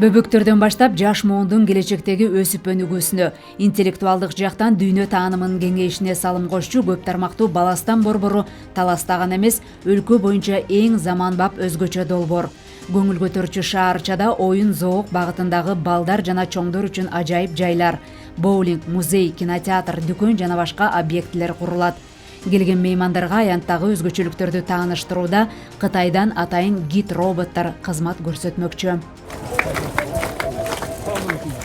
Бөбөктөрдөн баштап жаш муундун келечектеги өсүп өнүгүүсүнө, интеллектуалдык жактан дүйнө таанымынын кеңейишине салым кошчу көп тармактуу Баластан борбору Таласта гана эмес, өлкө боюнча эң заманбап өзгөчө долбоор. Көңүл көтөрчү шаарчада оюн зоок багытындагы балдар жана чоңдор үчүн ажайып жайлар, боулинг, музей, кинотеатр, дүкөн жана башка объектилер курулат. Келген меймандарга аянттагы өзгөчөлүктөрдү тааныштырууда Кытайдан атайын гид роботтор кызмат көрсөтмөкчү.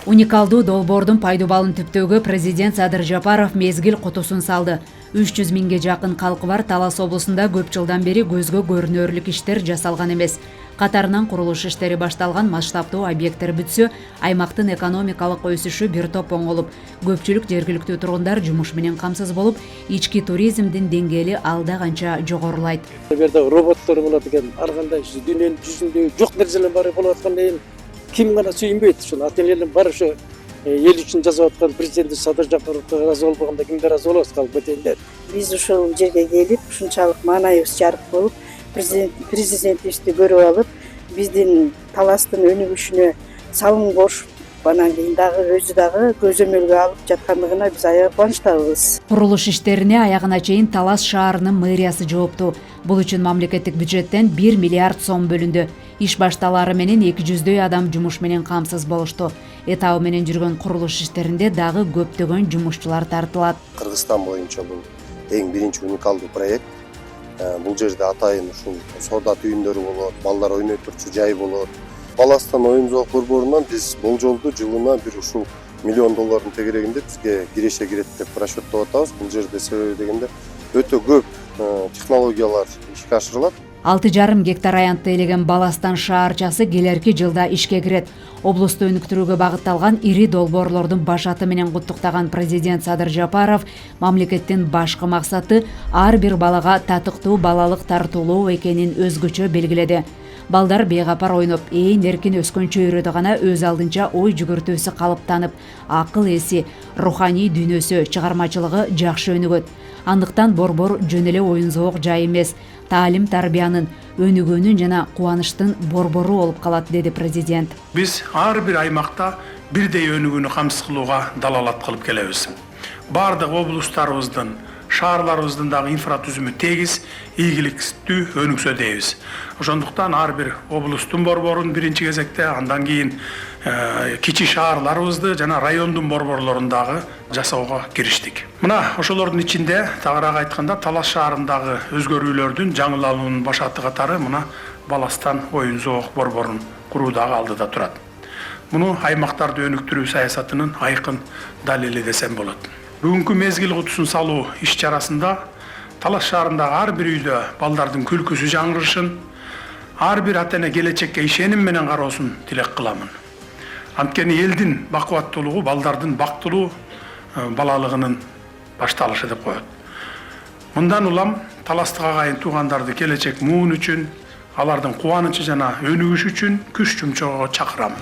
Уникалдуу долбоордун пайдубалын түптөөгө президент Садыр Жапаров мезгил кутусун салды. 300 миңге жакын калкы бар Талас облусунда көп жылдан бери көзгө көрүнөрлүк иштер жасалган эмес. Катарынан курулуш иштери башталган масштабтуу объекттер бүтсө, аймактын экономикалык өсүшү бир топ оңолуп, көпчүлүк жергиликтүү тургундар жумуш менен камсыз болуп, ички туризмдин деңгээли алда канча жогорулайт. Бу жерде роботтор болот экен, ар кандай дүйнөнүн жүзүндө жок нерселер бар болуп атканда эми ким гана сүйүнбөйт. Ушул ата-энелердин баары ошо эл үчүн жасап аткан президент Садыр Жапаровго ыраазы болбогондо кимге ыраазы болобуз, калп кетейиндер. Биз ушул жерге келип, ушунчалык маанайыбыз жарык болуп, президентибизди көрүп алып, биздин Таластын өнүгүшүнө салым кошуп, анан кийин дагы өзү дагы көзөмөлгө алып жаткандыгына биз аябай кубанычтабыз. Курулуш иштерине аягына чейин Талас шаарынын мэриясы жоопту. Бул үчүн мамлекеттик бюджеттен 1 миллиард сом бөлүндү. Иш башталары менен 200дөй адам жумуш менен камсыз болушту. Этабы менен жүргөн курулуш иштеринде дагы көптөгөн жумушчулар тартылат. Кыргызстан боюнча бул эң биринчи уникалдуу проект. Бул жерде атайын ушул соода түйүндөрү болот, балдар ойной турчу жай болот. Баластан оюн зоок борборунан биз болжолду жылына бир ушул $1 миллион тегерегинде бизге киреше кирет деп расчеттоп атабыз. Бул жерде себеби дегенде өтө көп технологиялар ишке ашырылат. 6,5 гектар аянтты элеген Баластан шаарчасы келерки жылда ишке кирет. Облусту өнүктүрүүгө багытталган ири долбоорлордун башаты менен куттуктаган президент Садыр Жапаров мамлекеттин башкы максаты ар бир балага татыктуу балалык тартуулоо экенин өзгөчө белгиледи. Балдар бейгапар ойноп, ээн эркин өскөн чөйрөдө гана өз алдынча ой жүгүртүүсү калыптанып, акыл эси, руханий дүйнөсү, чыгармачылыгы жакшы өнүгөт. Андыктан борбор жөн эле оюн зоок жай эмес, таалим тарбиянын, өнүгүүнүн жана кубанычтын борбору болуп калат, деди президент. Биз ар бир аймакта бирдей өнүгүүнү камсыз кылууга далалат кылып келебиз. Бардык облустарыбыздын, шаарларыбыздын дагы инфратүзүмү тегиз, ийгиликтүү өнүксө дейбиз. Ошондуктан ар бир облустун борборун биринчи кезекте, андан кийин кичи шаарларыбызды жана райондун борборлорун дагы жасоого кириштик. Мына ошолордун ичинде тагыраак айтканда Талас шаарындагы өзгөрүүлөрдүн жаңылануунун башаты катары мына Баластан оюн зоок борборун куруу дагы алдыда турат. Муну аймактарды өнүктүрүү саясатынын айкын далили десем болот. Бүгүнкү мезгил кутусун салуу иш чарасында Талас шаарындагы ар бир үйдө балдардын күлкүсү жаңырышын, ар бир ата-эне келечекке ишеним менен кароосун тилек кыламын. Анткени элдин бакубаттуулугу балдардын бактылуу балалыгынын башталышы деп коет. Мындан улам Таластык агайын туугандарды келечек муун үчүн, алардын кубанычы жана өнүгүшү үчүн күч жумчоого чакырам.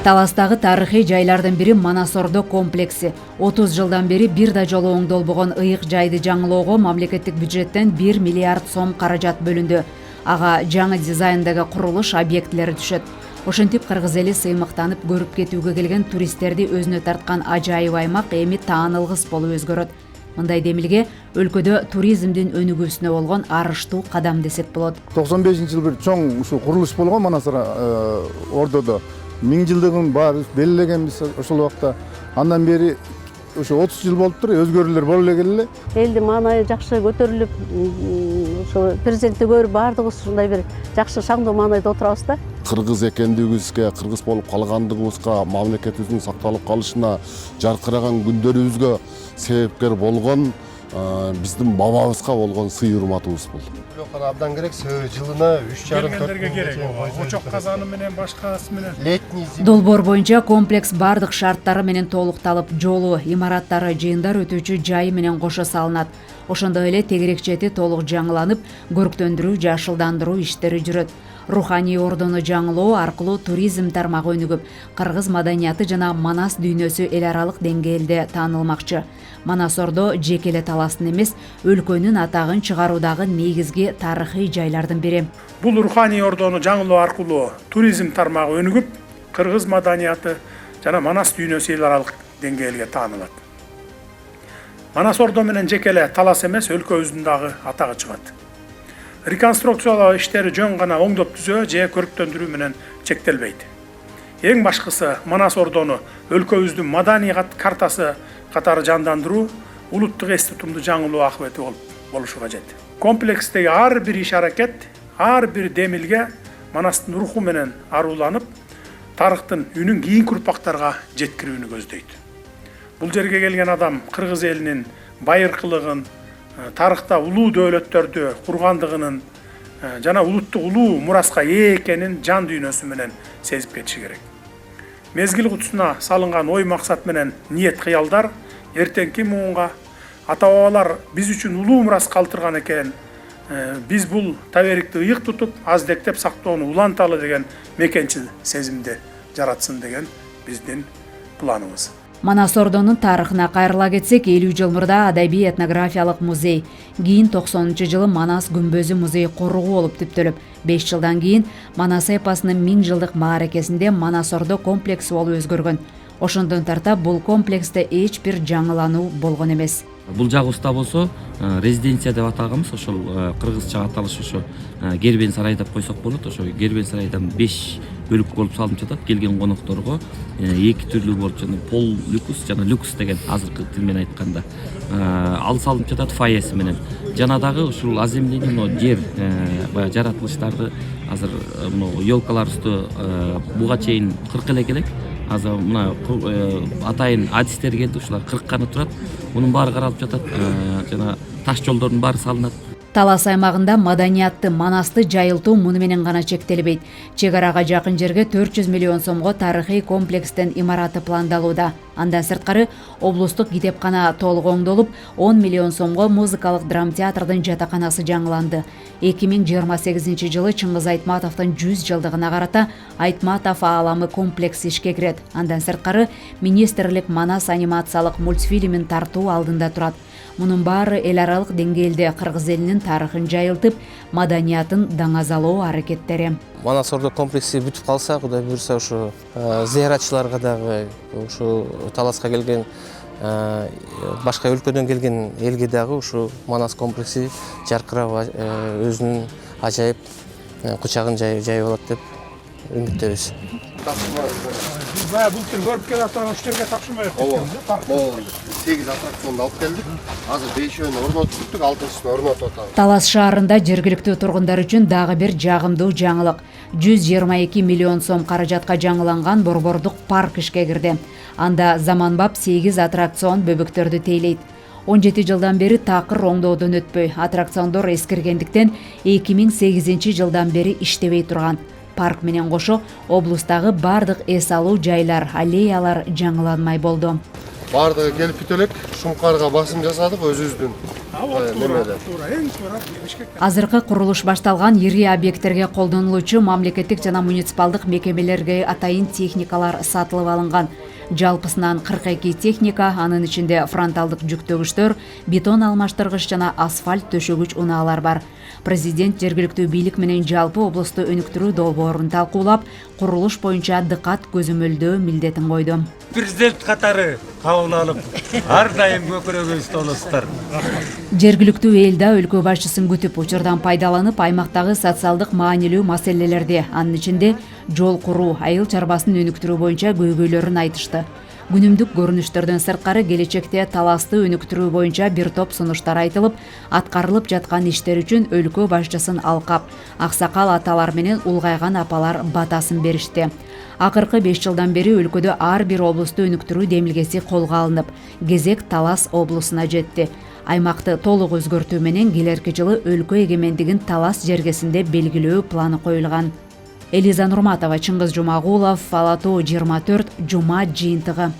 Таластагы тарыхый жайлардын бири Манасордо комплекси. 30 жылдан бери бир да жолу оңдолбогон ыйык жайды жаңылоого мамлекеттик бюджеттен 1 миллиард сом каражат бөлүндү. Ага жаңы дизайндагы курулуш объектилери түшөт. Ошентип кыргыз эли сыймыктанып көрүп кетүүгө келген туристтерди өзүнө тарткан ажайып аймак эми таанылгыс болуп өзгөрөт. Мындай демилге өлкөдө туризмдин өнүгүүсүнө болгон арыштуу кадам десек болот. 95-жыл бир чоң ушул курулуш болгон Манасыр Ордодо. 1000 жылдыгын баары белгилегенбиз ошол убакта. Андан бери ошо 30 жыл болуптур, өзгөрүүлөр боло эле келе. Элдин маанайы жакшы көтөрүлүп, ошо президентти көрүп баардыгыбыз ушундай бир жакшы шаңдуу маанайда отурабыз да. Кыргыз экендигибизге, кыргыз болуп калгандыгыбызга, мамлекетибиздин сакталып калышына, жаркыраган күндөрүбүзгө себепкер болгон биздин бабабызга болгон сый урматыбыз бул. Абдан керек, жылына 3,5-4 керек. Очок казаны менен башкасы менен. Долбоор боюнча комплекс бардык шарттары менен толукталып, жолу, имараттары, жыйындар өтүүчү жайы менен кошо салынат. Ошондой эле тегерек чети толук жаңыланып, көрктөндүрүү, жашылдандыруу иштери жүрөт. Руханий ордону жаңылоо аркылуу туризм тармагы өнүгүп, кыргыз маданияты жана Манас дүйнөсү эл аралык деңгээлде таанылмакчы. Манас ордо жеке эле таластын эмес, өлкөнүн атагын чыгаруудагы негизги тарыхый жайлардын бири. Бул Руханий ордону жаңылоо аркылуу туризм тармагы өнүгүп, кыргыз маданияты жана Манас дүйнөсү эл аралык деңгээлге таанылат. Манас ордо менен жеке эле талас эмес, өлкөбүздүн дагы атагы чыгат. Реконструкциялоо иштери жөн гана оңдоп түзөө же көрктөндүрүү менен чектелбейт. Эң башкысы Манас ордону өлкөбүздүн маданий картасы катары жандандыруу, улуттук эс тутумду жаңылоо акыбети болушу кажет. Комплекстеги ар бир иш аракет, ар бир демилге Манастын руху менен аруланып, тарыхтын үнүн кийинки урпактарга жеткирүүнү көздөйт. Бул жерге келген адам кыргыз элинин байыркылыгын, тарыхта улуу дөөлөттөрдү кургандыгынын жана улуттук улуу мураска ээ экенин жан дүйнөсү менен сезип кетиши керек. Мезгил кутусуна салынган ой максат менен ниет кыялдар эртеңки муунга ата-бабалар биз үчүн улуу мурас калтырган экен. Биз бул таберикти ыйык тутуп, аздектеп сактоону уланталы деген мекенчил сезимди жаратсын деген биздин планыбыз. Манас ордонун тарыхына кайрыла кетсек, 50 жыл мурда адабий этнографиялык музей, кийин 90-жылы Манас күмбөзү музей коругу болуп түптөлүп, 5 жылдан кийин Манас эпосунун 1000 жылдык мааракесинде Манас ордо комплекси болуп өзгөргөн. Ошондон тарта бул комплексте эч бир жаңылануу болгон эмес. Бул жагыбызда болсо резиденция деп атаганбыз, ошол кыргызча аталышы ошо Кербен сарай деп койсок болот. Ошо Кербен сарайдан 5 бөлүк болуп салынып жатат. Келген конокторго эки түрлүү болуп жана пол люкс жана люкс деген азыркы тил менен айтканда ал салынып жатат фойеси менен. Жана дагы ушул аземление жер баягы жаратылыштарды азыр елкаларыбызды буга чейин 40 эле келек. Азыр мына атайын адистер келди, ушулар 40 гана турат. Мунун баары каралып жатат, жана таш жолдордун баары салынат. Талас аймагында маданиятты, Манасты жайылтуу муну менен гана чектелбейт. Чек арага жакын жерге 400 миллион сомго тарыхый комплекстен имараты пландалууда. Андан сырткары облустук китепкана толук оңдолуп, 10 миллион сомго музыкалык драм театрдын жатаканасы жаңыланды. 2028 жылы Чыңгыз Айтматовдун 100 жылдыгына карата Айтматов ааламы комплекси ишке кирет. Андан сырткары министрлик Манас анимациялык мультфильмин тартуу алдында турат. Мунун баары эл аралык деңгээлде кыргыз элинин тарыхын жайылтып, маданиятын даңазалоо аракеттери. Манас ордо комплекси бүтүп калса, Кудай буйрса, ушу зыяратчыларга дагы, ушу таласка келген башка өлкөдөн келген элге дагы ушу Манас комплекси жаркырап өзүнүн ажайып кучагын жайып алат деп үмүттөбүз. Бая былтыр көрүп келе аткан уштерге тапшырмай Ооба. 8 аттракционду алып келдик. Азыр 5-өөнү орнотуп бүттүк, 6-сын орнотуп атабыз. Талас шаарында жергиликтүү тургундар үчүн дагы бир жагымдуу жаңылык. 122 миллион сом каражатка жаңыланган борбордук парк ишке кирди. Анда заманбап 8 аттракцион бөбөктөрдү тейлейт. 17 жылдан бери такыр оңдоодон өтпөй, аттракциондор эскиргендиктен 2008 жылдан бери иштебей турган. Парк менен кошо облустагы бардык эс алуу жайлар, аллеялар жаңыланмай болду. Бардыгы келип бүтө элек, Шумкарга басым жасадык өзүбүздүн. Азыркы курулуш башталган ири объекттерге колдонулуучу мамлекеттик жана муниципалдык мекемелерге атайын техникалар сатылып алынган. Жалпысынан 42 техника, анын ичинде фронталдык жүктөгүчтөр, бетон алмаштыргыч жана асфальт төшөгүч унаалар бар. Президент жергиликтүү бийлик менен жалпы облусту өнүктүрүү долбоорун талкуулап, курулуш боюнча дыкат көзөмөлдөө милдетин койду. Президент катары кабыл алып, ар дайым көкүрөгүбүздө болосуздар. Жергиликтүү эл да өлкө башчысын күтүп, учурдан пайдаланып, аймактагы социалдык маанилүү маселелерди, анын ичинде жол куруу, айыл чарбасын өнүктүрүү боюнча көйгөйлөрүн айтышты. Күнүмдүк көрүнүштөрдөн сырткары келечекте таласты өнүктүрүү боюнча бир топ сунуштар айтылып, аткарылып жаткан иштер үчүн өлкө башчысын алкап, аксакал аталар менен улгайган апалар батасын беришти. Акыркы 5 жылдан бери өлкөдө ар бир облусту өнүктүрүү демилгеси колго алынып, кезек Талас облусуна жетти. Аймакты толук өзгөртүү менен келерки жылы өлкө эгемендигин Талас жергесинде белгилөө планы коюлган. Элиза Нурматова, Чыңгыз Жумагулов, Ала Тоо 24, Жума жыйынтыгы.